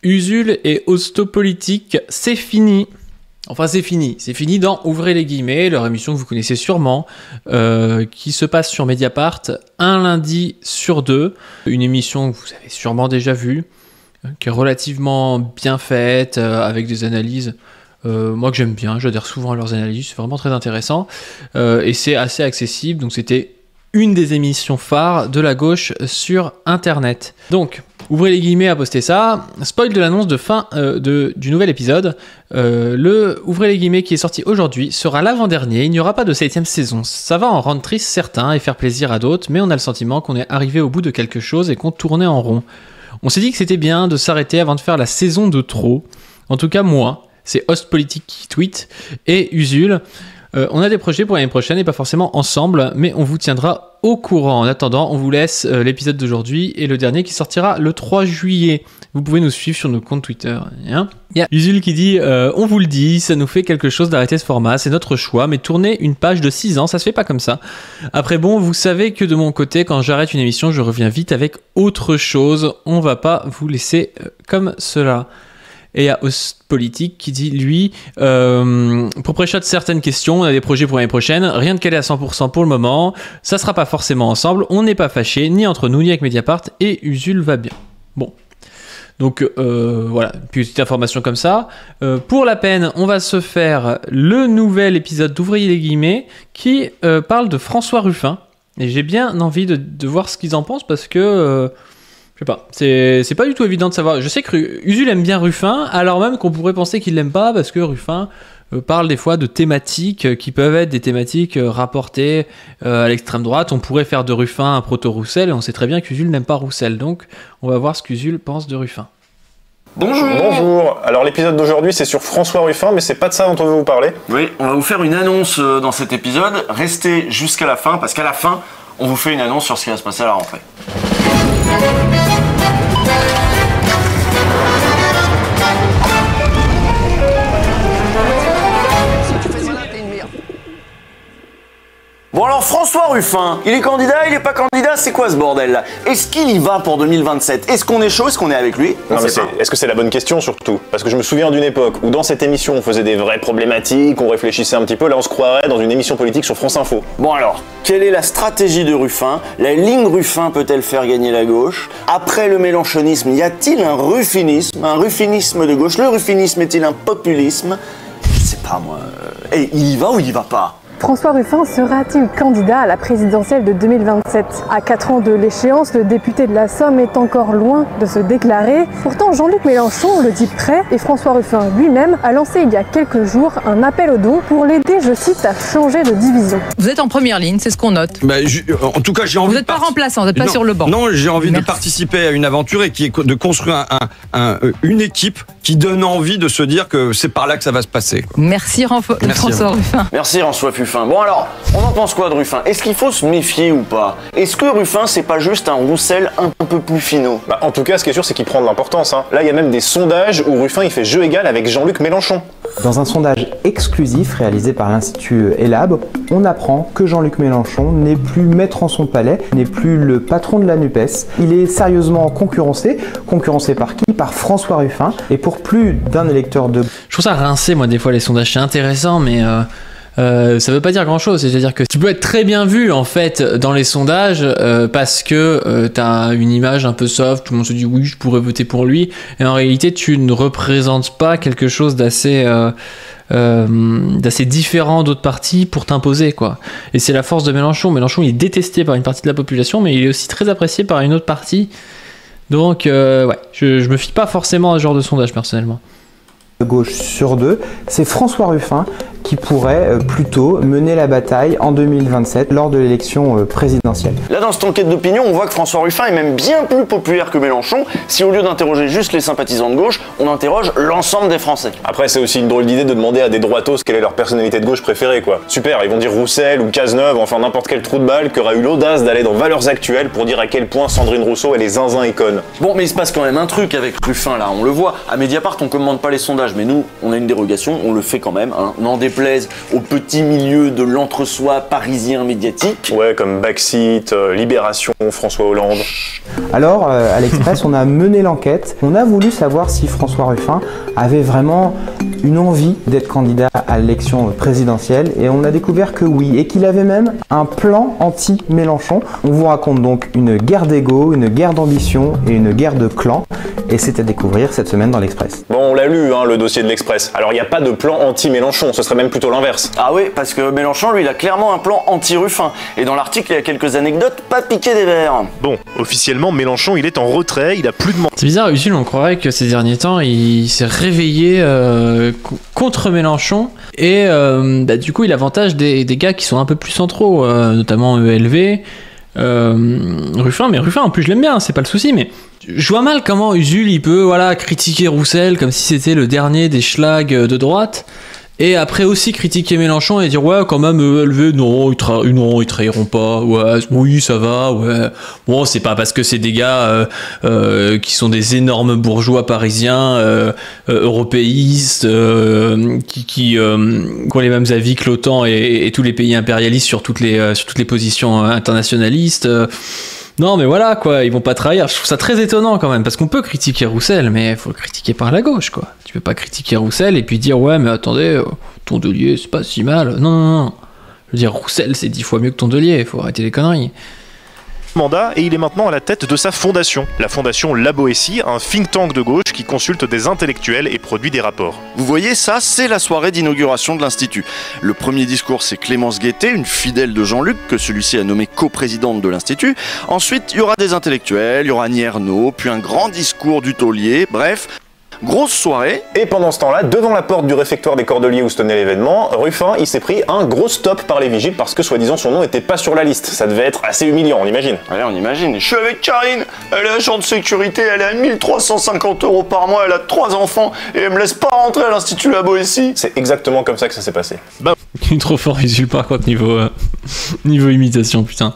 Usul et Ostopolitique, c'est fini. Enfin, c'est fini. C'est fini dans Ouvrez les guillemets, leur émission que vous connaissez sûrement, qui se passe sur Mediapart un lundi sur deux. Une émission que vous avez sûrement déjà vue, qui est relativement bien faite, avec des analyses, moi que j'aime bien. J'adhère souvent à leurs analyses, c'est vraiment très intéressant. Et c'est assez accessible, donc c'était une des émissions phares de la gauche sur Internet. Donc, Ouvrez les guillemets a posté ça. Spoil de l'annonce de fin du nouvel épisode. Le Ouvrez les guillemets qui est sorti aujourd'hui sera l'avant-dernier. Il n'y aura pas de 7ème saison. Ça va en rendre triste certains et faire plaisir à d'autres, mais on a le sentiment qu'on est arrivé au bout de quelque chose et qu'on tournait en rond. On s'est dit que c'était bien de s'arrêter avant de faire la saison de trop. En tout cas, moi, c'est Ostpolitique qui tweet et Usul. On a des projets pour l'année prochaine et pas forcément ensemble, mais on vous tiendra au courant. En attendant, on vous laisse l'épisode d'aujourd'hui et le dernier qui sortira le 3 juillet. Vous pouvez nous suivre sur nos comptes Twitter. Hein, Usul qui dit on vous le dit, ça nous fait quelque chose d'arrêter ce format, c'est notre choix, mais tourner une page de 6 ans, ça se fait pas comme ça. Après bon, vous savez que de mon côté, quand j'arrête une émission, je reviens vite avec autre chose. On va pas vous laisser comme cela. Et il y a Ostpolitique qui dit, lui, pour pré-shot certaines questions, on a des projets pour l'année prochaine, rien de calé à 100% pour le moment, ça sera pas forcément ensemble, on n'est pas fâchés, ni entre nous, ni avec Mediapart, et Usul va bien. Bon. Donc voilà, petite information comme ça. Pour la peine, on va se faire le nouvel épisode d'Ouvrier les guillemets qui parle de François Ruffin. Et j'ai bien envie de voir ce qu'ils en pensent parce que... je sais pas, c'est pas du tout évident de savoir. Je sais que Usul aime bien Ruffin, alors même qu'on pourrait penser qu'il l'aime pas parce que Ruffin parle des fois de thématiques qui peuvent être des thématiques rapportées à l'extrême droite. On pourrait faire de Ruffin un proto-Roussel et on sait très bien qu'Usul n'aime pas Roussel. Donc on va voir ce qu'Usul pense de Ruffin. Bonjour. Bonjour. Alors l'épisode d'aujourd'hui c'est sur François Ruffin, mais c'est pas de ça dont on veut vous parler. Oui, on va vous faire une annonce dans cet épisode. Restez jusqu'à la fin parce qu'à la fin, on vous fait une annonce sur ce qui va se passer à la rentrée. Bon alors François Ruffin, il est candidat, il est pas candidat, c'est quoi ce bordel là? Est-ce qu'il y va pour 2027? Est-ce qu'on est chaud? Est-ce qu'on est avec lui? Non mais est-ce que c'est la bonne question surtout? Parce que je me souviens d'une époque où dans cette émission on faisait des vraies problématiques, on réfléchissait un petit peu, là on se croirait dans une émission politique sur France Info. Bon alors, quelle est la stratégie de Ruffin? La ligne Ruffin peut-elle faire gagner la gauche? Après le mélenchonisme, y a-t-il un ruffinisme de gauche? Le ruffinisme est-il un populisme? Je sais pas moi. Et il y va ou il y va pas? François Ruffin sera-t-il candidat à la présidentielle de 2027? À 4 ans de l'échéance, le député de la Somme est encore loin de se déclarer. Pourtant, Jean-Luc Mélenchon le dit prêt et François Ruffin lui-même a lancé il y a quelques jours un appel aux dons pour l'aider, je cite, à changer de division. Vous êtes en première ligne, c'est ce qu'on note. En tout cas, j'ai envie. Vous n'êtes pas remplaçant, vous n'êtes pas sur le banc. Non, j'ai envie Merci. de participer à une aventure et qui est de construire une équipe qui donne envie de se dire que c'est par là que ça va se passer. Merci François Ruffin. Merci François Ruffin. Bon alors, on en pense quoi de Ruffin? Est-ce qu'il faut se méfier ou pas? Est-ce que Ruffin c'est pas juste un Roussel un peu plus finot? Bah, en tout cas ce qui est sûr c'est qu'il prend de l'importance. Hein. Là il y a même des sondages où Ruffin il fait jeu égal avec Jean-Luc Mélenchon. Dans un sondage exclusif réalisé par l'Institut Elab, on apprend que Jean-Luc Mélenchon n'est plus maître en son palais, n'est plus le patron de la NUPES. Il est sérieusement concurrencé. Concurrencé par qui? Par François Ruffin. Et pour plus d'un électeur de... Je trouve ça rincé moi des fois les sondages, c'est intéressant mais... ça veut pas dire grand chose, c'est-à-dire que tu peux être très bien vu en fait dans les sondages parce que t'as une image un peu soft, tout le monde se dit oui je pourrais voter pour lui et en réalité tu ne représentes pas quelque chose d'assez différent d'autres partis pour t'imposer quoi. Et c'est la force de Mélenchon. Mélenchon il est détesté par une partie de la population mais il est aussi très apprécié par une autre partie. Donc ouais, je me fie pas forcément à ce genre de sondage personnellement. Gauche sur deux, c'est François Ruffin qui pourrait plutôt mener la bataille en 2027 lors de l'élection présidentielle. Là dans cette enquête d'opinion, on voit que François Ruffin est même bien plus populaire que Mélenchon si au lieu d'interroger juste les sympathisants de gauche, on interroge l'ensemble des Français. Après c'est aussi une drôle d'idée de demander à des droitos quelle est leur personnalité de gauche préférée quoi. Super, ils vont dire Roussel ou Cazeneuve, enfin n'importe quel trou de balle qui aura eu l'audace d'aller dans Valeurs Actuelles pour dire à quel point Sandrine Rousseau elle est zinzin et conne. Bon mais il se passe quand même un truc avec Ruffin là, on le voit, à Mediapart on commande pas les sondages mais nous, on a une dérogation, on le fait quand même, hein. N'en déplaise au petit milieu de l'entre-soi parisien médiatique. Ouais, comme Backseat, Libération, François Hollande. Alors, à l'Express, on a mené l'enquête. On a voulu savoir si François Ruffin avait vraiment une envie d'être candidat à l'élection présidentielle, et on a découvert que oui, et qu'il avait même un plan anti-Mélenchon. On vous raconte donc une guerre d'ego, une guerre d'ambition et une guerre de clan, et c'est à découvrir cette semaine dans l'Express. Bon, on l'a lu, hein, le dossier de l'Express. Alors, il n'y a pas de plan anti-Mélenchon, ce serait même plutôt l'inverse. Ah oui, parce que Mélenchon, lui, il a clairement un plan anti-Ruffin. Et dans l'article, il y a quelques anecdotes, pas piquer des verres. Bon, officiellement, Mélenchon, il est en retrait, il a plus de mandat. C'est bizarre, Usul, on croirait que ces derniers temps, il s'est réveillé contre Mélenchon, et du coup, il avantage des gars qui sont un peu plus centraux, notamment ELV, Ruffin, mais Ruffin, en plus, je l'aime bien, c'est pas le souci, mais je vois mal comment Usul, il peut critiquer Roussel comme si c'était le dernier des schlags de droite, et après aussi critiquer Mélenchon et dire ouais, quand même, ELV, non, ils trahiront pas, ouais, oui, ça va, ouais, bon, c'est pas parce que c'est des gars qui sont des énormes bourgeois parisiens européistes qui ont les mêmes avis que l'OTAN et tous les pays impérialistes sur toutes les positions internationalistes. Non, mais voilà, quoi, ils vont pas trahir. Je trouve ça très étonnant quand même, parce qu'on peut critiquer Roussel, mais il faut le critiquer par la gauche, quoi. Tu peux pas critiquer Roussel et puis dire ouais, mais attendez, Tondelier, c'est pas si mal. Non. Je veux dire, Roussel, c'est 10 fois mieux que Tondelier, il faut arrêter les conneries. Mandat, et il est maintenant à la tête de sa fondation, la fondation La Boétie, un think tank de gauche qui consulte des intellectuels et produit des rapports. Vous voyez, ça, c'est la soirée d'inauguration de l'Institut. Le premier discours, c'est Clémence Guettet, une fidèle de Jean-Luc, que celui-ci a nommée coprésidente de l'Institut. Ensuite, il y aura des intellectuels, il y aura Annie Ernaux, puis un grand discours du taulier, bref... Grosse soirée. Et pendant ce temps-là, devant la porte du réfectoire des Cordeliers où se tenait l'événement, Ruffin, il s'est pris un gros stop par les vigiles parce que soi-disant son nom n'était pas sur la liste. Ça devait être assez humiliant, on imagine. Ouais, on imagine. Je suis avec Karine, elle est agent de sécurité, elle est à 1350 € par mois, elle a 3 enfants et elle me laisse pas rentrer à l'Institut La Boétie. C'est exactement comme ça que ça s'est passé. Il est trop fort, Usul, par contre, niveau imitation, putain.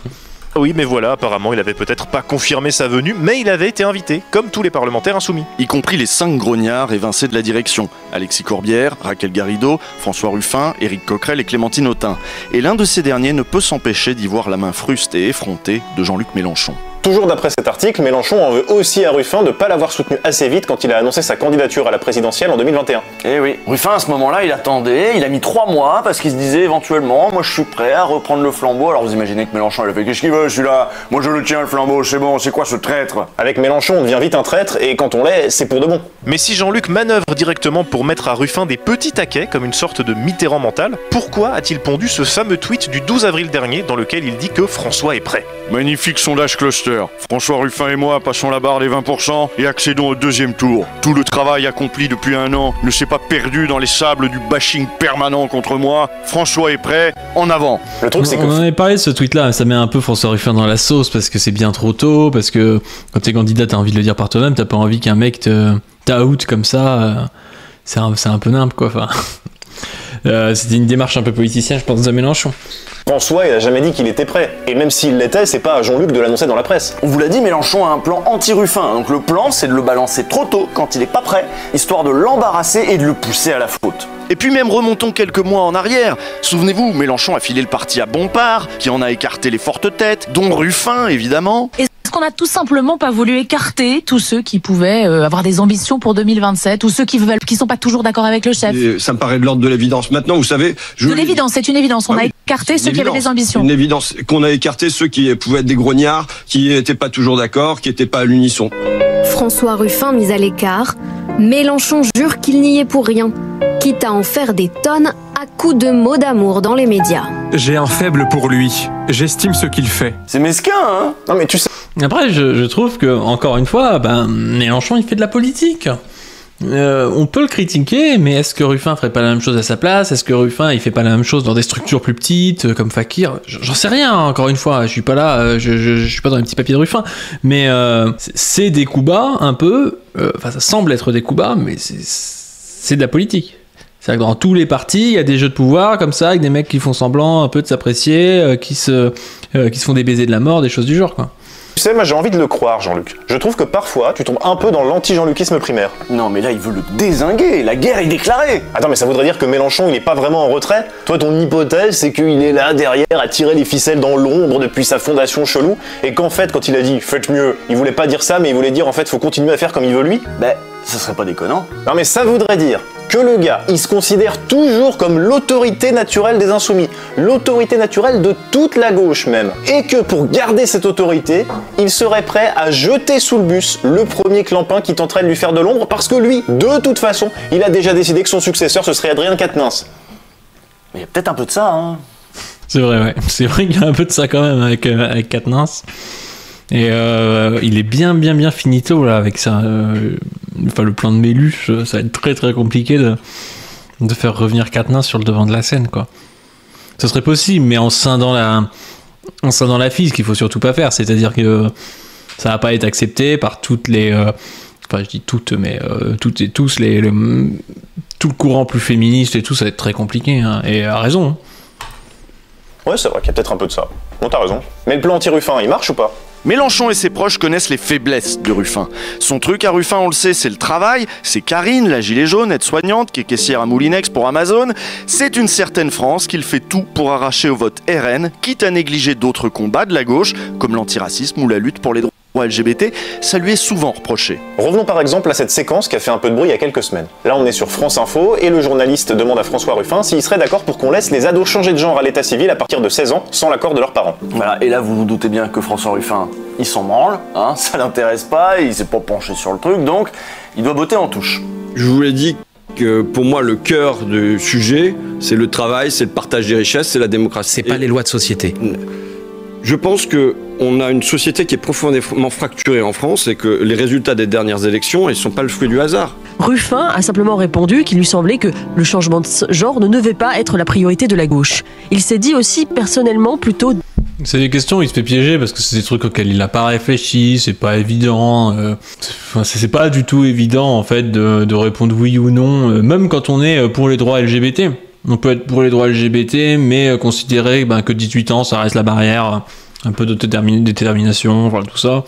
Oui, mais voilà, apparemment, il avait peut-être pas confirmé sa venue, mais il avait été invité, comme tous les parlementaires insoumis. Y compris les 5 grognards évincés de la direction. Alexis Corbière, Raquel Garrido, François Ruffin, Éric Coquerel et Clémentine Autain. Et l'un de ces derniers ne peut s'empêcher d'y voir la main fruste et effrontée de Jean-Luc Mélenchon. Toujours d'après cet article, Mélenchon en veut aussi à Ruffin de ne pas l'avoir soutenu assez vite quand il a annoncé sa candidature à la présidentielle en 2021. Eh oui, Ruffin à ce moment-là, il attendait, il a mis 3 mois parce qu'il se disait éventuellement, moi je suis prêt à reprendre le flambeau. Alors vous imaginez que Mélenchon, il a fait qu'est-ce qu'il veut celui-là? Moi je le tiens le flambeau, c'est bon, c'est quoi ce traître? Avec Mélenchon, on devient vite un traître et quand on l'est, c'est pour de bon. Mais si Jean-Luc manœuvre directement pour mettre à Ruffin des petits taquets, comme une sorte de Mitterrand mental, pourquoi a-t-il pondu ce fameux tweet du 12 avril dernier dans lequel il dit que François est prêt? Magnifique sondage cluster. François Ruffin et moi passons la barre des 20% et accédons au deuxième tour. Tout le travail accompli depuis 1 an ne s'est pas perdu dans les sables du bashing permanent contre moi. François est prêt, en avant. Le truc, c'est que... On en avait parlé de ce tweet-là, ça met un peu François Ruffin dans la sauce parce que c'est bien trop tôt, parce que quand t'es candidat, t'as envie de le dire par toi-même, t'as pas envie qu'un mec t'out comme ça. C'est un peu nimp, quoi. Enfin, c'était une démarche un peu politicienne, je pense, de Mélenchon. François, il a jamais dit qu'il était prêt. Et même s'il l'était, c'est pas à Jean-Luc de l'annoncer dans la presse. On vous l'a dit, Mélenchon a un plan anti-Ruffin. Donc le plan, c'est de le balancer trop tôt, quand il est pas prêt, histoire de l'embarrasser et de le pousser à la faute. Et puis même remontons quelques mois en arrière. Souvenez-vous, Mélenchon a filé le parti à Bompard, qui en a écarté les fortes têtes, dont Ruffin, évidemment. Est-ce qu'on a tout simplement pas voulu écarter tous ceux qui pouvaient avoir des ambitions pour 2027 ou ceux qui sont pas toujours d'accord avec le chef? Et ça me paraît de l'ordre de l'évidence. Maintenant, vous savez... De l'évidence, c'est une évidence. On a écarté ceux qui avaient des ambitions. Une évidence qu'on a écarté ceux qui pouvaient être des grognards, qui n'étaient pas toujours d'accord, qui n'étaient pas à l'unisson. François Ruffin mis à l'écart, Mélenchon jure qu'il n'y est pour rien, quitte à en faire des tonnes à coups de mots d'amour dans les médias. J'ai un faible pour lui. J'estime ce qu'il fait. C'est mesquin, hein? Non mais tu sais... Après, je trouve que, encore une fois, Mélenchon, il fait de la politique. On peut le critiquer, mais est-ce que Ruffin ferait pas la même chose à sa place? Est-ce que Ruffin, il fait pas la même chose dans des structures plus petites, comme Fakir? J'en sais rien, encore une fois, je suis pas là, je suis pas dans les petits papiers de Ruffin, mais c'est des coups bas, un peu, enfin ça semble être des coups bas, mais c'est de la politique. C'est-à-dire que dans tous les partis, il y a des jeux de pouvoir comme ça, avec des mecs qui font semblant un peu de s'apprécier, qui se font des baisers de la mort, des choses du genre, quoi. Tu sais, moi j'ai envie de le croire, Jean-Luc. Je trouve que parfois, tu tombes un peu dans l'anti-jean-lucisme primaire. Non, mais là, il veut le dézinguer. La guerre est déclarée. Attends, mais ça voudrait dire que Mélenchon, il est pas vraiment en retrait? Toi, ton hypothèse, c'est qu'il est là, derrière, à tirer les ficelles dans l'ombre depuis sa fondation chelou, et qu'en fait, quand il a dit « faites mieux », il voulait pas dire ça, mais il voulait dire en fait, faut continuer à faire comme il veut lui? Ben, ça serait pas déconnant. Non, mais ça voudrait dire que le gars, il se considère toujours comme l'autorité naturelle des insoumis, l'autorité naturelle de toute la gauche même, et que pour garder cette autorité, il serait prêt à jeter sous le bus le premier clampin qui tenterait de lui faire de l'ombre, parce que lui, de toute façon, il a déjà décidé que son successeur, ce serait Adrien Quatennens. Mais il y a peut-être un peu de ça, hein. C'est vrai, ouais. C'est vrai qu'il y a un peu de ça quand même avec Quatennens. Et il est bien finito là avec ça. Enfin, le plan de Méluche, ça va être très compliqué de faire revenir Quatennens sur le devant de la scène, quoi. Ce serait possible, mais en scindant la fille, ce qu'il faut surtout pas faire, c'est-à-dire que ça va pas être accepté par toutes les, enfin je dis toutes, mais toutes et tous tout le courant plus féministe et tout, ça va être très compliqué, hein, et à raison. Hein. Ouais, c'est vrai qu'il y a peut-être un peu de ça. Bon, t'as raison. Mais le plan anti-Ruffin, il marche ou pas? Mélenchon et ses proches connaissent les faiblesses de Ruffin. Son truc à Ruffin, on le sait, c'est le travail. C'est Karine, la gilet jaune, aide-soignante, qui est caissière à Moulinex pour Amazon. C'est une certaine France qu'il fait tout pour arracher au vote RN, quitte à négliger d'autres combats de la gauche, comme l'antiracisme ou la lutte pour les droits LGBT. Ça lui est souvent reproché. Revenons par exemple à cette séquence qui a fait un peu de bruit il y a quelques semaines. Là, on est sur France Info et le journaliste demande à François Ruffin s'il serait d'accord pour qu'on laisse les ados changer de genre à l'état civil à partir de 16 ans sans l'accord de leurs parents. Voilà, et là vous vous doutez bien que François Ruffin, il s'en branle, hein, ça l'intéresse pas, il s'est pas penché sur le truc, donc il doit botter en touche. Je vous l'ai dit que pour moi le cœur du sujet, c'est le travail, c'est le partage des richesses, c'est la démocratie. C'est pas les lois de société. Je pense qu'on a une société qui est profondément fracturée en France et que les résultats des dernières élections, ils ne sont pas le fruit du hasard. Ruffin a simplement répondu qu'il lui semblait que le changement de genre ne devait pas être la priorité de la gauche. Il s'est dit aussi personnellement plutôt... C'est des questions où il se fait piéger parce que c'est des trucs auxquels il n'a pas réfléchi, c'est pas évident, c'est pas du tout évident en fait de répondre oui ou non, même quand on est pour les droits LGBT. On peut être pour les droits LGBT, mais considérer que 18 ans, ça reste la barrière, un peu de détermination, voilà, tout ça.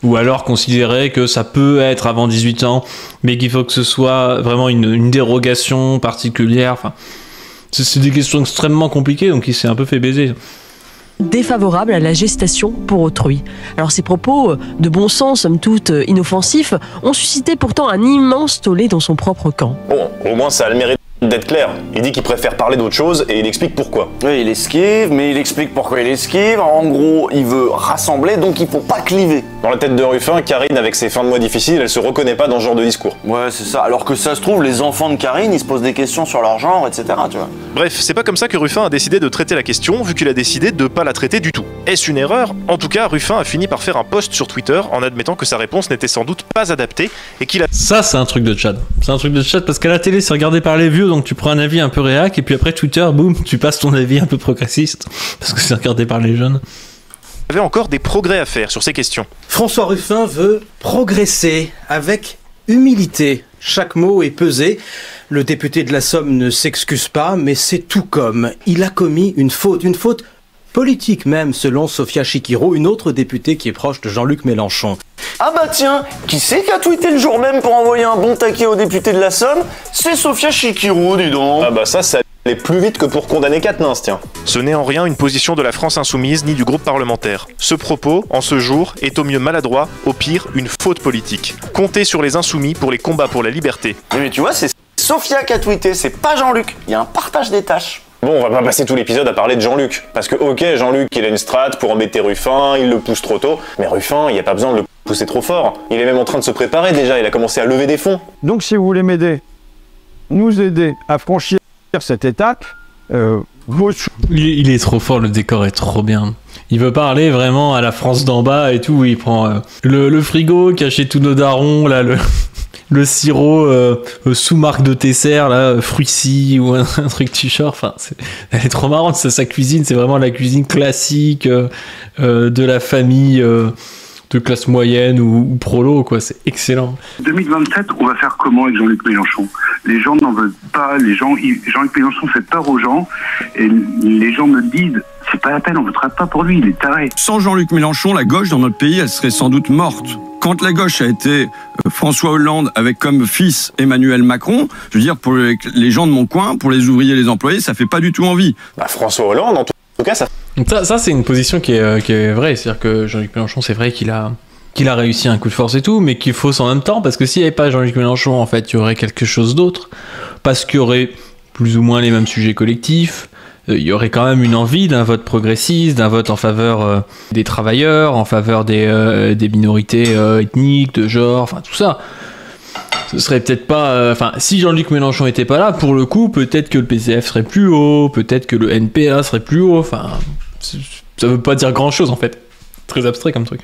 Ou alors considérer que ça peut être avant 18 ans, mais qu'il faut que ce soit vraiment une dérogation particulière. Enfin, c'est des questions extrêmement compliquées, donc il s'est un peu fait baiser. Défavorable à la gestation pour autrui. Alors ces propos, de bon sens, somme toute inoffensifs, ont suscité pourtant un immense tollé dans son propre camp. Bon, au moins ça a le mérite d'être clair. Il dit qu'il préfère parler d'autre chose et il explique pourquoi. Oui, il esquive, mais il explique pourquoi il esquive. En gros, il veut rassembler, donc il faut pas cliver. Dans la tête de Ruffin, Karine, avec ses fins de mois difficiles, elle se reconnaît pas dans ce genre de discours. Ouais, c'est ça. Alors que ça se trouve, les enfants de Karine, ils se posent des questions sur leur genre, etc. Tu vois. Bref, c'est pas comme ça que Ruffin a décidé de traiter la question, vu qu'il a décidé de pas la traiter du tout. Est-ce une erreur? En tout cas, Ruffin a fini par faire un post sur Twitter en admettant que sa réponse n'était sans doute pas adaptée et qu'il a... Ça, c'est un truc de Tchad. C'est un truc de Tchad parce qu'à la télé, c'est regardé par les vieux, donc tu prends un avis un peu réac, et puis après Twitter, boum, tu passes ton avis un peu progressiste, parce que c'est regardé par les jeunes. Il y avait encore des progrès à faire sur ces questions. François Ruffin veut progresser avec humilité. Chaque mot est pesé. Le député de la Somme ne s'excuse pas, mais c'est tout comme. Il a commis une faute politique même, selon Sophia Chikirou, une autre députée qui est proche de Jean-Luc Mélenchon. Ah bah tiens, qui c'est qui a tweeté le jour même pour envoyer un bon taquet au député de la Somme? C'est Sophia Chikirou, dis donc. Ah bah ça allait plus vite que pour condamner Quatennens, tiens. Ce n'est en rien une position de la France insoumise ni du groupe parlementaire. Ce propos, en ce jour, est au mieux maladroit, au pire une faute politique. Comptez sur les insoumis pour les combats pour la liberté. Mais tu vois, c'est Sophia qui a tweeté, c'est pas Jean-Luc. Il y a un partage des tâches. Bon, on va pas passer tout l'épisode à parler de Jean-Luc. Parce que ok, Jean-Luc, il a une strate pour embêter Ruffin, il le pousse trop tôt. Mais Ruffin, il n'y a pas besoin de le pousser trop fort. Il est même en train de se préparer déjà, il a commencé à lever des fonds. Donc si vous voulez m'aider, nous aider à franchir cette étape, il est trop fort, le décor est trop bien. Il veut parler vraiment à la France d'en bas et tout, il prend le frigo caché tous nos darons, là, le sirop sous marque de Tesser, là, Fruitsy ou un truc du genre. Enfin, elle est trop marrante, sa cuisine, c'est vraiment la cuisine classique de la famille de classe moyenne ou prolo, quoi. C'est excellent. 2027, on va faire comment avec Jean-Luc Mélenchon? Les gens n'en veulent pas, Jean-Luc Mélenchon fait peur aux gens, et les gens me disent, c'est pas la peine, on votera pas pour lui, il est taré. Sans Jean-Luc Mélenchon, la gauche dans notre pays, elle serait sans doute morte. Quand la gauche a été François Hollande avec comme fils Emmanuel Macron, je veux dire, pour les gens de mon coin, pour les ouvriers et les employés, ça fait pas du tout envie. Bah, François Hollande, en tout cas, ça... Ça c'est une position qui est vraie. C'est-à-dire que Jean-Luc Mélenchon, c'est vrai qu'il a réussi un coup de force et tout, mais qu'il faut en même temps, parce que s'il n'y avait pas Jean-Luc Mélenchon, en fait, il y aurait quelque chose d'autre. Parce qu'il y aurait plus ou moins les mêmes sujets collectifs. Il y aurait quand même une envie d'un vote progressiste, d'un vote en faveur des travailleurs, en faveur des minorités ethniques, de genre, enfin tout ça. Ce serait peut-être pas... Enfin, si Jean-Luc Mélenchon était pas là, pour le coup, peut-être que le PCF serait plus haut, peut-être que le NPA serait plus haut, enfin... Ça veut pas dire grand-chose, en fait. Très abstrait comme truc.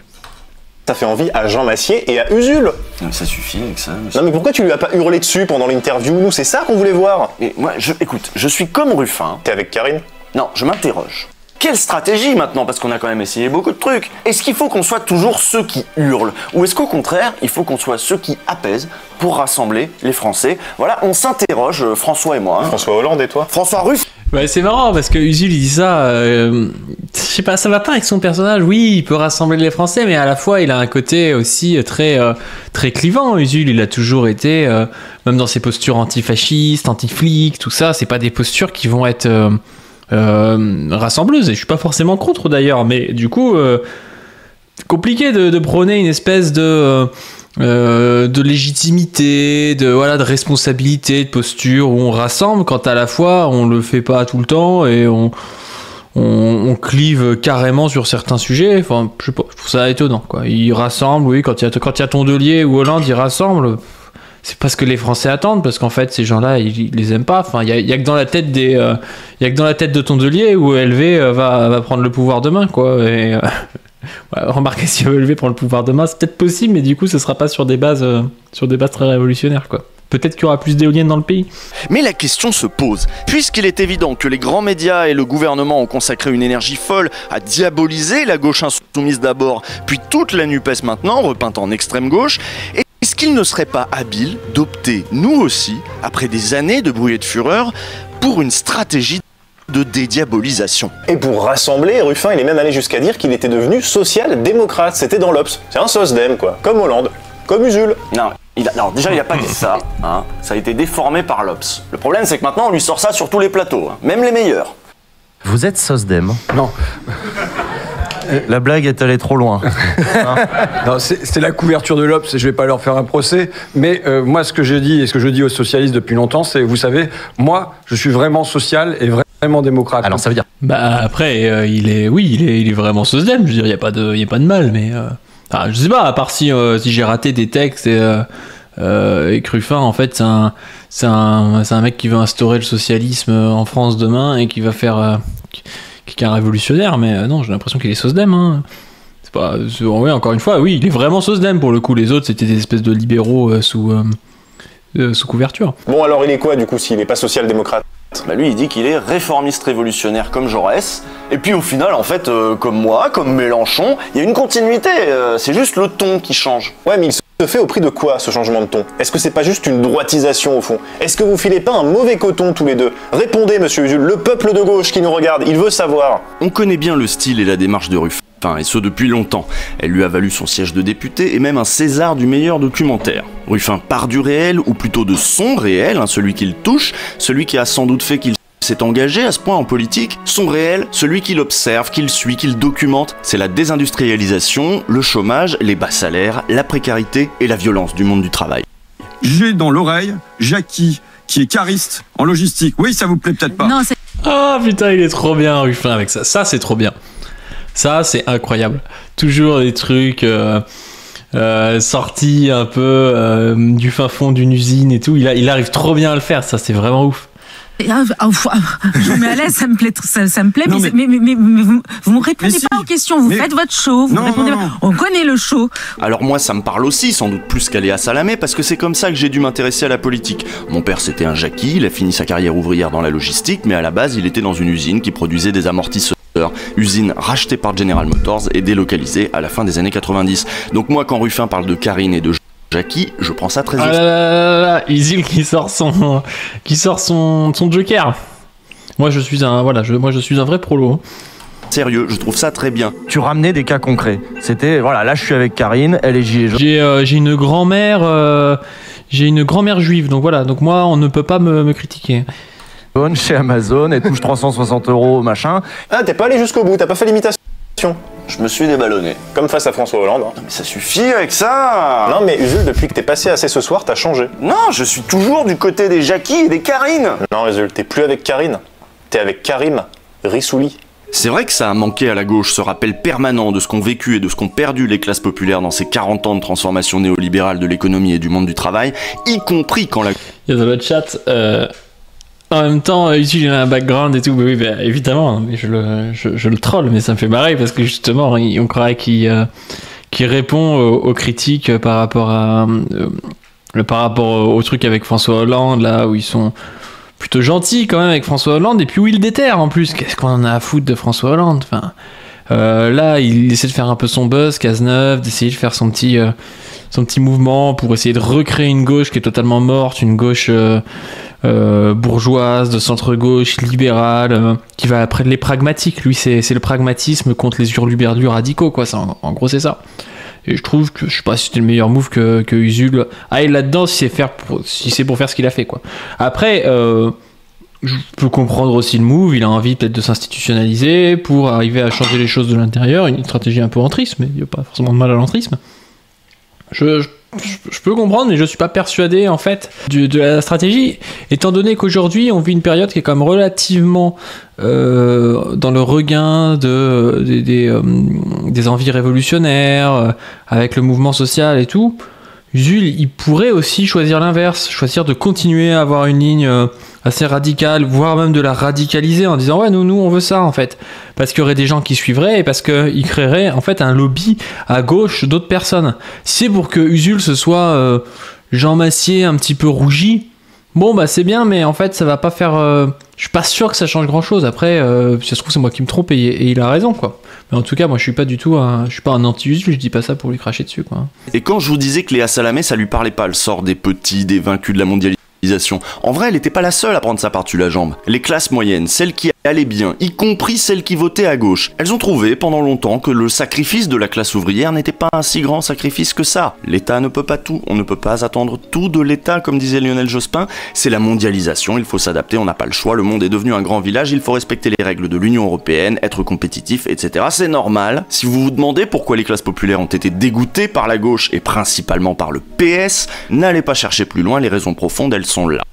Ça fait envie à Jean Massier et à Usul. Ça suffit avec ça. Non mais pourquoi tu lui as pas hurlé dessus pendant l'interview? Nous, c'est ça qu'on voulait voir. Et moi, écoute, je suis comme Ruffin. T'es avec Karine? Non, je m'interroge. Quelle stratégie maintenant? Parce qu'on a quand même essayé beaucoup de trucs. Est-ce qu'il faut qu'on soit toujours ceux qui hurlent? Ou est-ce qu'au contraire, il faut qu'on soit ceux qui apaisent pour rassembler les Français? Voilà, on s'interroge, François et moi. Hein. François Hollande et toi? François Ruffin. Ouais, c'est marrant parce que Usul il dit ça, je sais pas, ça va pas avec son personnage. Oui, il peut rassembler les Français, mais à la fois il a un côté aussi très clivant. Usul, il a toujours été, même dans ses postures antifascistes, anti-flics, tout ça, c'est pas des postures qui vont être rassembleuses. Et je suis pas forcément contre d'ailleurs, mais du coup, compliqué de prôner une espèce de légitimité, de responsabilité, de posture où on rassemble quand à la fois on le fait pas tout le temps et on clive carrément sur certains sujets. Enfin, je sais pas, je trouve ça étonnant quoi. Il rassemble, oui, quand il y a Tondelier ou Hollande, il rassemble. C'est pas ce que les Français attendent parce qu'en fait ces gens-là ils les aiment pas. Enfin, il y a que dans la tête de Tondelier où LV va prendre le pouvoir demain quoi. Et remarquez, si LV prend le pouvoir demain, c'est peut-être possible, mais du coup, ce sera pas sur des bases très révolutionnaires, quoi. Peut-être qu'il y aura plus d'éoliennes dans le pays. Mais la question se pose. Puisqu'il est évident que les grands médias et le gouvernement ont consacré une énergie folle à diaboliser la gauche insoumise d'abord, puis toute la NUPES maintenant, repeinte en extrême gauche, est-ce qu'il ne serait pas habile d'opter, nous aussi, après des années de bruit et de fureur, pour une stratégie de dédiabolisation? Et pour rassembler, Ruffin, il est même allé jusqu'à dire qu'il était devenu social-démocrate. C'était dans l'Obs. C'est un SOSDEM, quoi. Comme Hollande. Comme Usul. Non, déjà, il a pas dit ça. Hein. Ça a été déformé par l'Obs. Le problème, c'est que maintenant, on lui sort ça sur tous les plateaux. Hein. Même les meilleurs. Vous êtes SOSDEM? Non. La blague est allée trop loin. Non, c'est la couverture de l'Obs et je vais pas leur faire un procès. Mais moi, ce que je dis et ce que je dis aux socialistes depuis longtemps, c'est, vous savez, moi, je suis vraiment social et vraiment démocrate. Alors ça veut dire... Bah après, il est vraiment SOSDEM. Je veux dire, il y a pas de mal, mais je sais pas. À part si j'ai raté des textes et que Ruffin, en fait, c'est un mec qui veut instaurer le socialisme en France demain et qui va faire qui est un révolutionnaire, mais non, j'ai l'impression qu'il est SOSDEM. Hein. Oui, encore une fois, oui, il est vraiment SOSDEM pour le coup. Les autres, c'était des espèces de libéraux sous couverture. Bon, alors il est quoi du coup s'il n'est pas social-démocrate? Bah lui, il dit qu'il est réformiste révolutionnaire comme Jaurès. Et puis au final, en fait, comme moi, comme Mélenchon, il y a une continuité. C'est juste le ton qui change. Ouais, mais il se fait au prix de quoi ce changement de ton? Est-ce que c'est pas juste une droitisation au fond? Est-ce que vous filez pas un mauvais coton tous les deux? Répondez, monsieur Usul, le peuple de gauche qui nous regarde, il veut savoir. On connaît bien le style et la démarche de Ruffin, et ce depuis longtemps. Elle lui a valu son siège de député et même un César du meilleur documentaire. Ruffin part du réel, ou plutôt de son réel, celui qu'il touche, celui qui a sans doute fait qu'il s'est engagé à ce point en politique. Son réel, celui qu'il observe, qu'il suit, qu'il documente, c'est la désindustrialisation, le chômage, les bas salaires, la précarité et la violence du monde du travail. J'ai dans l'oreille Jackie, qui est cariste en logistique. Oui, ça vous plaît peut-être pas. Non, c'est... Ah putain, il est trop bien, Ruffin, avec ça. Ça, c'est trop bien. Ça, c'est incroyable. Toujours des trucs sortis un peu du fin fond d'une usine et tout. Il arrive trop bien à le faire, ça, c'est vraiment ouf. Je vous mets à l'aise, ça me plaît, Non, mais vous me répondez pas aux questions, vous faites votre show, vous répondez pas. On connaît le show. Alors moi ça me parle aussi, sans doute plus qu'Aléa Salamé, parce que c'est comme ça que j'ai dû m'intéresser à la politique. Mon père c'était un Jackie, il a fini sa carrière ouvrière dans la logistique, mais à la base il était dans une usine qui produisait des amortisseurs. Usine rachetée par General Motors et délocalisée à la fin des années 90. Donc moi quand Ruffin parle de Karine et de Jackie, je prends ça très Isil qui sort son joker. Moi je suis un vrai prolo. sérieux. Je trouve ça très bien. Tu ramenais des cas concrets. C'était, voilà, là je suis avec Karine, elle est gilet jaune. J'ai une grand-mère juive, donc voilà, donc moi on ne peut pas me critiquer. Chez Amazon, elle touche 360 €, machin. Ah, t'es pas allé jusqu'au bout, t'as pas fait l'imitation. Je me suis déballonné. Comme face à François Hollande. Non mais ça suffit avec ça. Non mais Usul, depuis que t'es passé assez ce soir, t'as changé. Non, je suis toujours du côté des Jackie et des Karine. Non Usul, t'es plus avec Karine, t'es avec Karim Rissouli. C'est vrai que ça a manqué à la gauche, ce rappel permanent de ce qu'ont vécu et de ce qu'ont perdu les classes populaires dans ces 40 ans de transformation néolibérale de l'économie et du monde du travail, y compris quand la... Il y a dans le chat... En même temps, ici il a un background et tout, mais oui, bah, évidemment, mais je le troll, mais ça me fait marrer parce que justement, on croirait qu'il répond aux critiques par rapport au truc avec François Hollande, là où ils sont plutôt gentils quand même avec François Hollande, et puis où il déterre en plus. Qu'est-ce qu'on en a à foutre de François Hollande, enfin, là, il essaie de faire un peu son buzz, Cazeneuve, d'essayer de faire son petit mouvement pour essayer de recréer une gauche qui est totalement morte, une gauche bourgeoise, de centre-gauche, libérale, qui va après les pragmatiques. Lui, c'est le pragmatisme contre les hurluberlus radicaux, quoi. En gros, c'est ça. Et je trouve que, je sais pas si c'était le meilleur move que Usul aille là-dedans, si c'est pour faire ce qu'il a fait, quoi. Après, je peux comprendre aussi le move, il a envie peut-être de s'institutionnaliser pour arriver à changer les choses de l'intérieur, une stratégie un peu entrisme, mais il n'y a pas forcément de mal à l'entrisme. Je peux comprendre, mais je suis pas persuadé en fait de la stratégie, étant donné qu'aujourd'hui on vit une période qui est quand même relativement dans le regain des envies révolutionnaires, avec le mouvement social et tout. Usul, il pourrait aussi choisir l'inverse, choisir de continuer à avoir une ligne assez radicale, voire même de la radicaliser en disant ouais, nous on veut ça en fait, parce qu'il y aurait des gens qui suivraient et parce qu'il créerait en fait un lobby à gauche d'autres personnes. Si c'est pour que Usul ce soit Jean Massier un petit peu rougi, bon bah c'est bien, mais en fait ça va pas faire... je suis pas sûr que ça change grand chose. Après, si ça se trouve c'est moi qui me trompe et il a raison, quoi. Mais en tout cas, moi je suis pas du tout je suis pas un anti-Usul, je dis pas ça pour lui cracher dessus, quoi. Et quand je vous disais que Léa Salamé, ça lui parlait pas, le sort des petits, des vaincus de la mondialisation. En vrai, elle n'était pas la seule à prendre ça par-dessus la jambe. Les classes moyennes, celles qui allaient bien, y compris celles qui votaient à gauche, elles ont trouvé pendant longtemps que le sacrifice de la classe ouvrière n'était pas un si grand sacrifice que ça. L'État ne peut pas tout, on ne peut pas attendre tout de l'État, comme disait Lionel Jospin. C'est la mondialisation, il faut s'adapter, on n'a pas le choix, le monde est devenu un grand village, il faut respecter les règles de l'Union Européenne, être compétitif, etc. C'est normal. Si vous vous demandez pourquoi les classes populaires ont été dégoûtées par la gauche et principalement par le PS, n'allez pas chercher plus loin, les raisons profondes, elles sont là.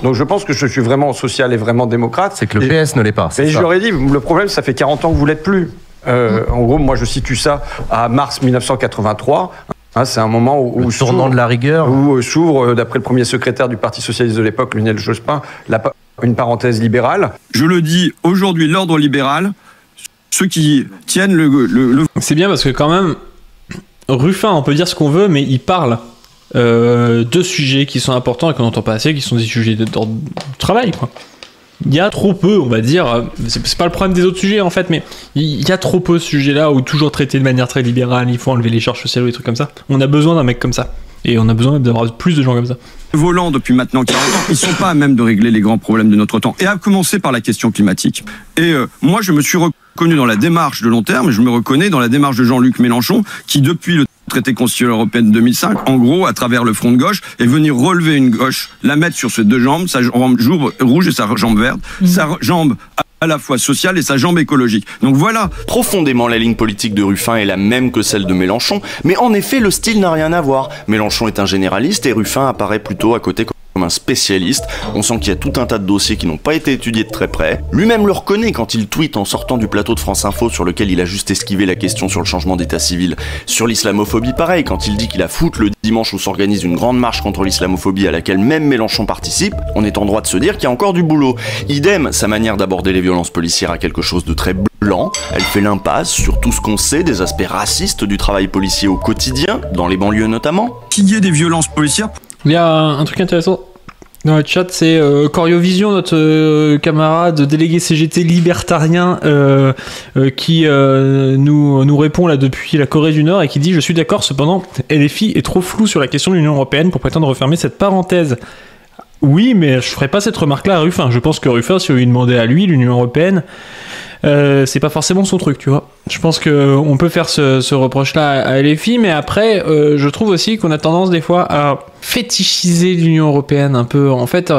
Donc je pense que je suis vraiment social et vraiment démocrate. C'est que le PS ne l'est pas. Mais je leur ai dit, le problème, ça fait 40 ans que vous l'êtes plus. En gros, moi je situe ça à mars 1983. Hein, c'est un moment où tournant de la rigueur, où s'ouvre, d'après le premier secrétaire du Parti socialiste de l'époque, Lionel Jospin, une parenthèse libérale. Je le dis aujourd'hui, l'ordre libéral, ceux qui tiennent le... C'est bien parce que quand même, Ruffin, on peut dire ce qu'on veut, mais il parle de sujets qui sont importants et qu'on n'entend pas assez, qui sont des sujets d'ordre du travail, quoi. Il y a trop peu, on va dire, c'est pas le problème des autres sujets en fait, mais il y a trop peu ce sujet-là où toujours traité de manière très libérale, il faut enlever les charges sociales ou des trucs comme ça. On a besoin d'un mec comme ça. Et on a besoin d'avoir plus de gens comme ça. Volant depuis maintenant 40 ans, ils sont pas à même de régler les grands problèmes de notre temps. Et à commencer par la question climatique. Et moi, je me suis reconnu dans la démarche de long terme, et je me reconnais dans la démarche de Jean-Luc Mélenchon, qui depuis le traité constitutionnel européen de 2005, en gros, à travers le front de gauche, est venu relever une gauche, la mettre sur ses deux jambes, sa jambe rouge et sa jambe verte, sa jambe à la fois sociale et sa jambe écologique. Donc voilà. Profondément, la ligne politique de Ruffin est la même que celle de Mélenchon, mais en effet, le style n'a rien à voir. Mélenchon est un généraliste et Ruffin apparaît plutôt à côté comme un spécialiste. On sent qu'il y a tout un tas de dossiers qui n'ont pas été étudiés de très près. Lui-même le reconnaît quand il tweet en sortant du plateau de France Info sur lequel il a juste esquivé la question sur le changement d'état civil. Sur l'islamophobie, pareil, quand il dit qu'il a foot le dimanche où s'organise une grande marche contre l'islamophobie à laquelle même Mélenchon participe, on est en droit de se dire qu'il y a encore du boulot. Idem, sa manière d'aborder les violences policières a quelque chose de très blanc. Elle fait l'impasse sur tout ce qu'on sait des aspects racistes du travail policier au quotidien, dans les banlieues notamment. Qu'il y ait des violences policières. Il y a un truc intéressant dans le chat, c'est Coriovision, notre camarade délégué CGT libertarien, qui nous répond là depuis la Corée du Nord et qui dit « Je suis d'accord, cependant, LFI est trop flou sur la question de l'Union Européenne pour prétendre refermer cette parenthèse. » Oui, mais je ferai pas cette remarque-là à Ruffin. Je pense que Ruffin, si on lui demandait à lui, l'Union Européenne, c'est pas forcément son truc, tu vois. Je pense qu'on peut faire ce reproche-là à LFI, mais après, je trouve aussi qu'on a tendance des fois à fétichiser l'Union européenne un peu. En fait,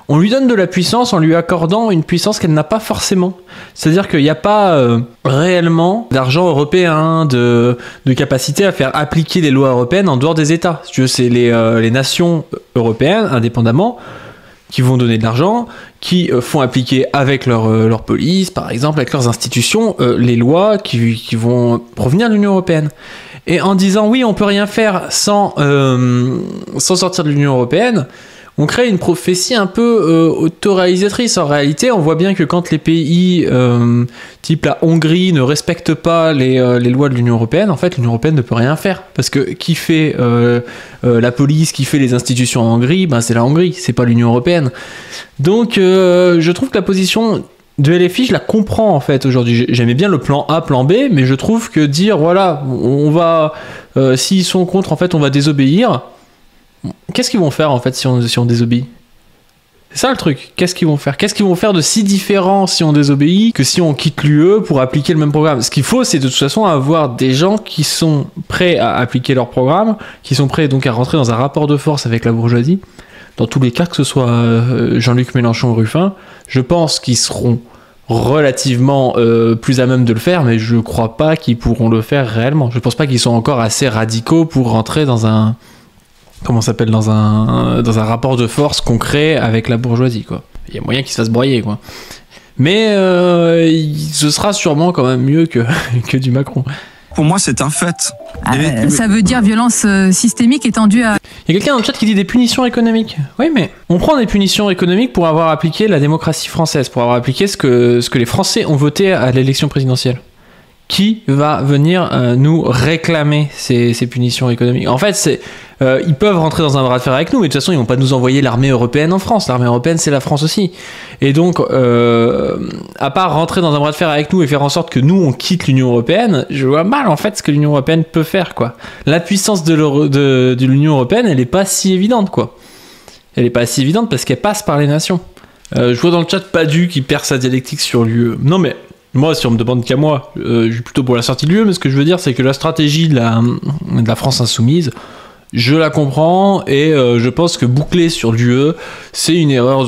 on lui donne de la puissance en lui accordant une puissance qu'elle n'a pas forcément. C'est-à-dire qu'il n'y a pas réellement d'argent européen, de capacité à faire appliquer les lois européennes en dehors des États. Si tu veux, c'est les nations européennes, indépendamment, qui vont donner de l'argent, qui font appliquer avec leur police, par exemple, avec leurs institutions, les lois qui vont provenir de l'Union européenne. Et en disant oui, on peut rien faire sans sortir de l'Union européenne, on crée une prophétie un peu autoréalisatrice. En réalité, on voit bien que quand les pays type la Hongrie ne respectent pas les lois de l'Union européenne, en fait, l'Union européenne ne peut rien faire. Parce que qui fait la police, qui fait les institutions en Hongrie, ben, c'est la Hongrie, c'est pas l'Union européenne. Donc, je trouve que la position de LFI, je la comprends en fait aujourd'hui. J'aimais bien le plan A, plan B, mais je trouve que dire, voilà, on va... s'ils sont contre, en fait, on va désobéir... Qu'est-ce qu'ils vont faire en fait si on désobéit? C'est ça le truc. Qu'est-ce qu'ils vont faire? Qu'est-ce qu'ils vont faire de si différent si on désobéit que si on quitte l'UE pour appliquer le même programme? Ce qu'il faut, c'est de toute façon avoir des gens qui sont prêts à appliquer leur programme, qui sont prêts donc à rentrer dans un rapport de force avec la bourgeoisie. Dans tous les cas, que ce soit Jean-Luc Mélenchon ou Ruffin, je pense qu'ils seront relativement plus à même de le faire, mais je crois pas qu'ils pourront le faire réellement. Je pense pas qu'ils sont encore assez radicaux pour rentrer dans un... comment ça s'appelle, dans un rapport de force concret avec la bourgeoisie, quoi. Il y a moyen qu'il se fasse broyer, quoi. Mais ce sera sûrement quand même mieux que du Macron. Pour moi, c'est un fait. Ça veut dire violence systémique étendue à... Il y a quelqu'un dans le chat qui dit des punitions économiques. Oui, mais on prend des punitions économiques pour avoir appliqué la démocratie française, pour avoir appliqué ce que les Français ont voté à l'élection présidentielle. Qui va venir nous réclamer ces punitions économiques? En fait, ils peuvent rentrer dans un bras de fer avec nous, mais de toute façon, ils vont pas nous envoyer l'armée européenne en France. L'armée européenne, c'est la France aussi. Et donc, à part rentrer dans un bras de fer avec nous et faire en sorte que nous, on quitte l'Union européenne, je vois mal, en fait, ce que l'Union européenne peut faire, quoi. La puissance de l'Union européenne, elle est pas si évidente, quoi. Elle est pas si évidente parce qu'elle passe par les nations. Je vois dans le chat Padu qui perd sa dialectique sur l'UE. Non, mais... moi, si on me demande qu'à moi, je suis plutôt pour la sortie de l'UE, mais ce que je veux dire, c'est que la stratégie de la France insoumise, je la comprends, et je pense que boucler sur l'UE, c'est une erreur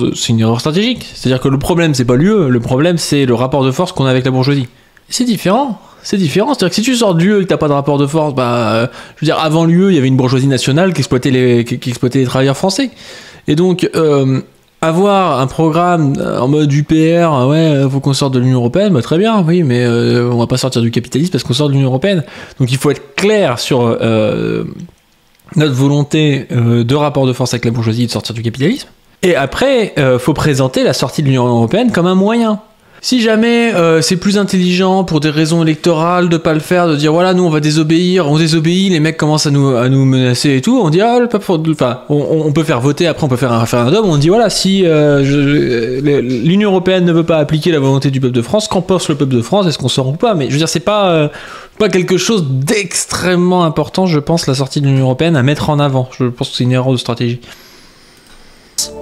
stratégique. C'est-à-dire que le problème, c'est pas l'UE, le problème, c'est le rapport de force qu'on a avec la bourgeoisie. C'est différent. C'est-à-dire que si tu sors de l'UE et que t'as pas de rapport de force, je veux dire, avant l'UE, il y avait une bourgeoisie nationale qui exploitait les travailleurs français. Et donc... avoir un programme en mode UPR, faut qu'on sorte de l'Union européenne, très bien, oui, mais on va pas sortir du capitalisme parce qu'on sort de l'Union européenne. Donc il faut être clair sur notre volonté de rapport de force avec la bourgeoisie de sortir du capitalisme. Et après, faut présenter la sortie de l'Union européenne comme un moyen. Si jamais c'est plus intelligent pour des raisons électorales de pas le faire, de dire voilà, nous on va désobéir, on désobéit, les mecs commencent à nous menacer et tout, on dit le peuple, enfin on peut faire voter, après on peut faire un référendum, on dit voilà, si l'Union européenne ne veut pas appliquer la volonté du peuple de France, qu'en pense le peuple de France, est-ce qu'on sort ou pas? Mais je veux dire, c'est pas quelque chose d'extrêmement important, je pense, la sortie de l'Union européenne à mettre en avant. Je pense que c'est une erreur de stratégie.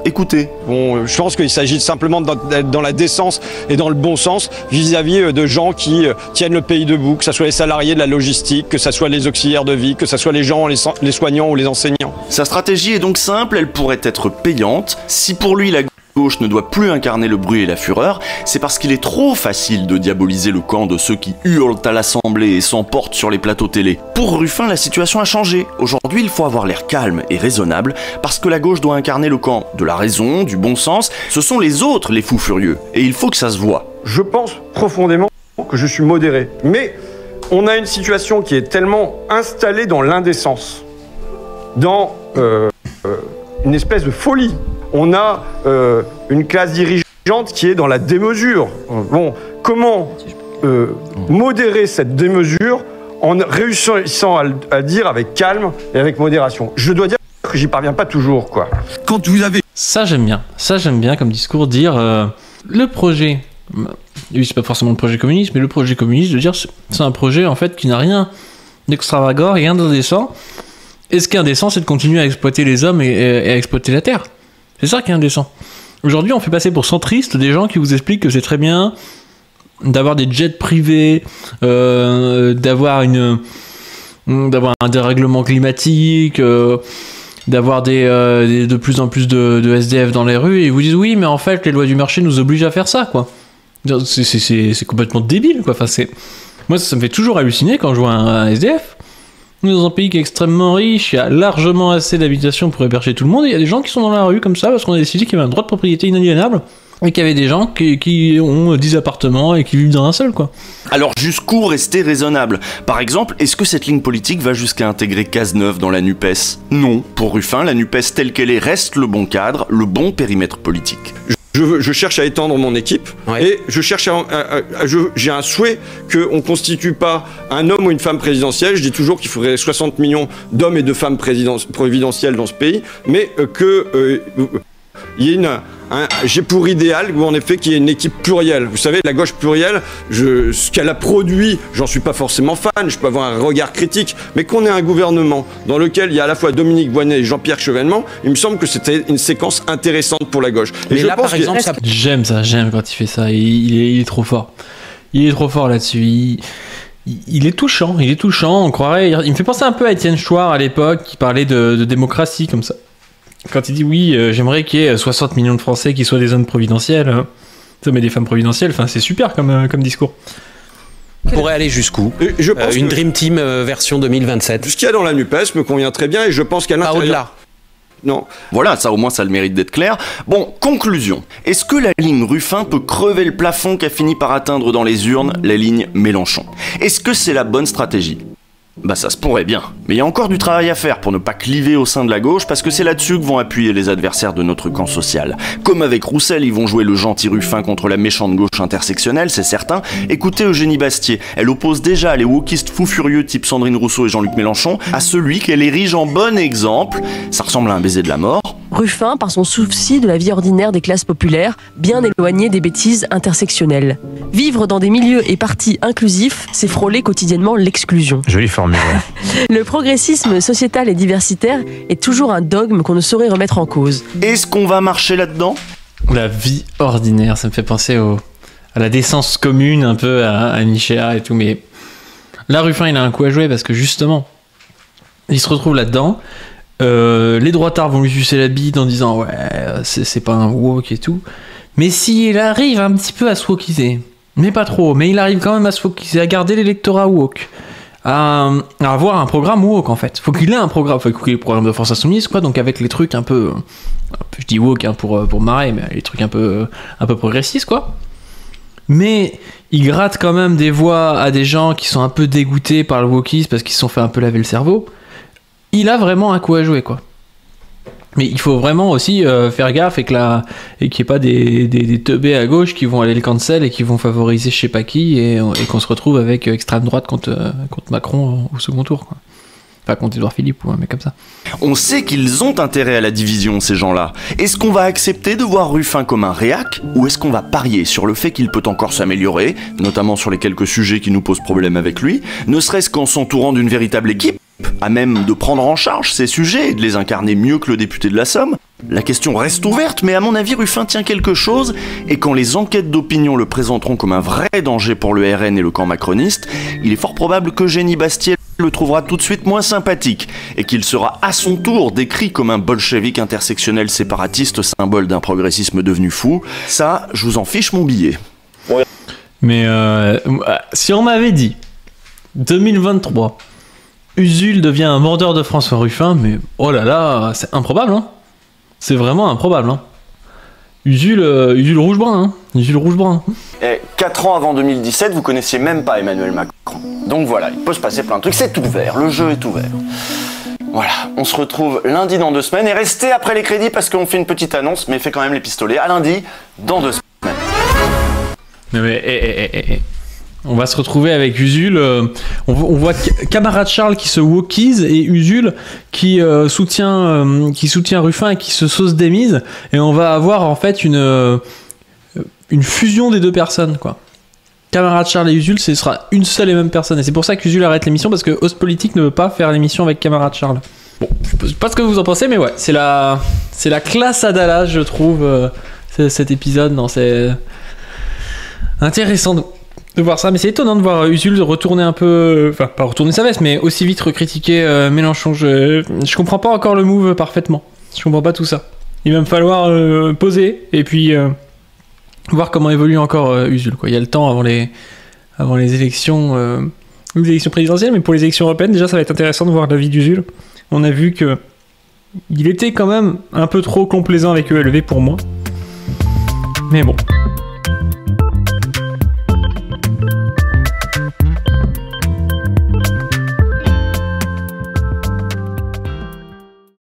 Écoutez. Bon, je pense qu'il s'agit simplement d'être dans la décence et dans le bon sens vis-à-vis de gens qui tiennent le pays debout, que ce soit les salariés de la logistique, que ce soit les auxiliaires de vie, que ce soit les gens, les soignants ou les enseignants. Sa stratégie est donc simple, elle pourrait être payante. Si pour lui la gauche ne doit plus incarner le bruit et la fureur, c'est parce qu'il est trop facile de diaboliser le camp de ceux qui hurlent à l'Assemblée et s'emportent sur les plateaux télé. Pour Ruffin, la situation a changé. Aujourd'hui, il faut avoir l'air calme et raisonnable, parce que la gauche doit incarner le camp de la raison, du bon sens. Ce sont les autres les fous furieux, et il faut que ça se voie. Je pense profondément que je suis modéré, mais on a une situation qui est tellement installée dans l'indécence, dans une espèce de folie. On a une classe dirigeante qui est dans la démesure. Bon, comment modérer cette démesure en réussissant à le dire avec calme et avec modération? Je dois dire que j'y parviens pas toujours, quoi. Quand vous avez... Ça, j'aime bien comme discours, dire le projet... Oui, c'est pas forcément le projet communiste, mais le projet communiste, de dire c'est un projet, en fait, qui n'a rien d'extravagant, rien d'indécent. Et ce qui est indécent, c'est de continuer à exploiter les hommes et à exploiter la terre. C'est ça qui est indécent. Aujourd'hui, on fait passer pour centristes des gens qui vous expliquent que c'est très bien d'avoir des jets privés, d'avoir un dérèglement climatique, d'avoir de plus en plus de SDF dans les rues, et ils vous disent oui, mais en fait les lois du marché nous obligent à faire ça, quoi. C'est complètement débile, quoi. Enfin, moi ça me fait toujours halluciner quand je vois un SDF. On est dans un pays qui est extrêmement riche, il y a largement assez d'habitations pour héberger tout le monde, et il y a des gens qui sont dans la rue comme ça parce qu'on a décidé qu'il y avait un droit de propriété inaliénable. Et qu'il y avait des gens qui ont 10 appartements et qui vivent dans un seul, quoi. Alors jusqu'où rester raisonnable? Par exemple, est-ce que cette ligne politique va jusqu'à intégrer Cazeneuve dans la NUPES? Non. Pour Ruffin, la NUPES telle qu'elle est reste le bon cadre, le bon périmètre politique. Je cherche à étendre mon équipe et je cherche j'ai un souhait qu'on ne constitue pas un homme ou une femme présidentielle. Je dis toujours qu'il faudrait 60 millions d'hommes et de femmes présidentielles dans ce pays, mais il y a j'ai pour idéal en effet qu'il y ait une équipe plurielle. Vous savez, la gauche plurielle, ce qu'elle a produit, j'en suis pas forcément fan, je peux avoir un regard critique, mais qu'on ait un gouvernement dans lequel il y a à la fois Dominique Voynet et Jean-Pierre Chevènement, il me semble que c'était une séquence intéressante pour la gauche. Et là, par exemple, j'aime quand il fait ça, il est trop fort. Il est trop fort là-dessus. Il est touchant, on croirait. Il me fait penser un peu à Étienne Chouard à l'époque, qui parlait de démocratie comme ça. Quand il dit oui, j'aimerais qu'il y ait 60 millions de Français qui soient des hommes providentiels, mais des femmes providentielles, c'est super comme discours. On pourrait aller jusqu'où? Une Dream Team version 2027. Ce qu'il y a dans la NUPES me convient très bien et je pense qu'à l'intérieur... Pas au-delà. Non. Voilà, ça au moins ça a le mérite d'être clair. Bon, conclusion. Est-ce que la ligne Ruffin peut crever le plafond qu'a fini par atteindre dans les urnes la ligne Mélenchon? Est-ce que c'est la bonne stratégie? Bah ça se pourrait bien, mais il y a encore du travail à faire pour ne pas cliver au sein de la gauche, parce que c'est là-dessus que vont appuyer les adversaires de notre camp social. Comme avec Roussel, ils vont jouer le gentil Ruffin contre la méchante gauche intersectionnelle, c'est certain. Écoutez Eugénie Bastier, elle oppose déjà les wokistes fous furieux type Sandrine Rousseau et Jean-Luc Mélenchon à celui qu'elle érige en bon exemple. Ça ressemble à un baiser de la mort. Ruffin, par son souci de la vie ordinaire des classes populaires, bien éloigné des bêtises intersectionnelles. Vivre dans des milieux et partis inclusifs, c'est frôler quotidiennement l'exclusion. Jolie formule. Le progressisme sociétal et diversitaire est toujours un dogme qu'on ne saurait remettre en cause. Est-ce qu'on va marcher là-dedans? La vie ordinaire, ça me fait penser à la décence commune, un peu à Nietzsche et tout, mais là Ruffin il a un coup à jouer parce que justement, il se retrouve là-dedans. Les droitards vont lui sucer la bite en disant ouais c'est pas un woke et tout, mais s'il arrive un petit peu à se wokiser, mais pas trop, mais il arrive quand même à se wokiser, à garder l'électorat woke, à avoir un programme woke en fait, faut qu'il ait un programme, faut qu'il ait le programme de France Insoumise quoi, donc avec les trucs un peu je dis woke pour marrer, mais les trucs un peu progressistes quoi, mais il gratte quand même des voix à des gens qui sont un peu dégoûtés par le wokisme parce qu'ils se sont fait un peu laver le cerveau. Il a vraiment un coup à jouer quoi. Mais il faut vraiment aussi faire gaffe et qu'il n'y ait pas des teubés à gauche qui vont aller le cancel et qui vont favoriser je sais pas qui et qu'on se retrouve avec extrême droite contre Macron au second tour quoi. Enfin contre Édouard Philippe ou un mec comme ça. On sait qu'ils ont intérêt à la division ces gens-là. Est-ce qu'on va accepter de voir Ruffin comme un réac ou est-ce qu'on va parier sur le fait qu'il peut encore s'améliorer, notamment sur les quelques sujets qui nous posent problème avec lui, ne serait-ce qu'en s'entourant d'une véritable équipe à même de prendre en charge ces sujets et de les incarner mieux que le député de la Somme? La question reste ouverte, mais à mon avis, Ruffin tient quelque chose, et quand les enquêtes d'opinion le présenteront comme un vrai danger pour le RN et le camp macroniste, il est fort probable qu'Eugénie Bastier le trouvera tout de suite moins sympathique, et qu'il sera à son tour décrit comme un bolchevique intersectionnel séparatiste, symbole d'un progressisme devenu fou. Ça, je vous en fiche mon billet. Mais si on m'avait dit 2023 Usul devient un mordeur de François Ruffin, mais oh là là, c'est improbable, hein. C'est vraiment improbable, hein. Usul rouge-brun, hein. Usul rouge-brun. Et 4 ans avant 2017, vous connaissiez même pas Emmanuel Macron. Donc voilà, il peut se passer plein de trucs, c'est ouvert, le jeu est ouvert. Voilà, on se retrouve lundi dans 2 semaines, et restez après les crédits parce qu'on fait une petite annonce, mais fait quand même les pistolets. À lundi, dans 2 semaines. Mais on va se retrouver avec Usul. On voit camarade Charles qui se wokise et Usul qui soutient Ruffin et qui se sauce démise. Et on va avoir en fait une fusion des deux personnes, quoi. Camarade Charles et Usul, ce sera une seule et même personne. Et c'est pour ça qu'Usul arrête l'émission, parce que Ostpolitique ne veut pas faire l'émission avec camarade Charles. Bon, je sais pas ce que vous en pensez, mais ouais, c'est la classe à Dallas, je trouve, cet épisode. Non, c'est intéressant. voir ça. Mais c'est étonnant de voir Usul retourner un peu... Enfin, pas retourner sa veste, mais aussi vite recritiquer Mélenchon. Je comprends pas encore le move parfaitement. Je comprends pas tout ça. Il va me falloir poser et puis voir comment évolue encore Usul, quoi. Il y a le temps avant les élections... les élections présidentielles, mais pour les élections européennes, déjà, ça va être intéressant de voir l'avis d'Usul. On a vu que il était quand même un peu trop complaisant avec ELV pour moi. Mais bon.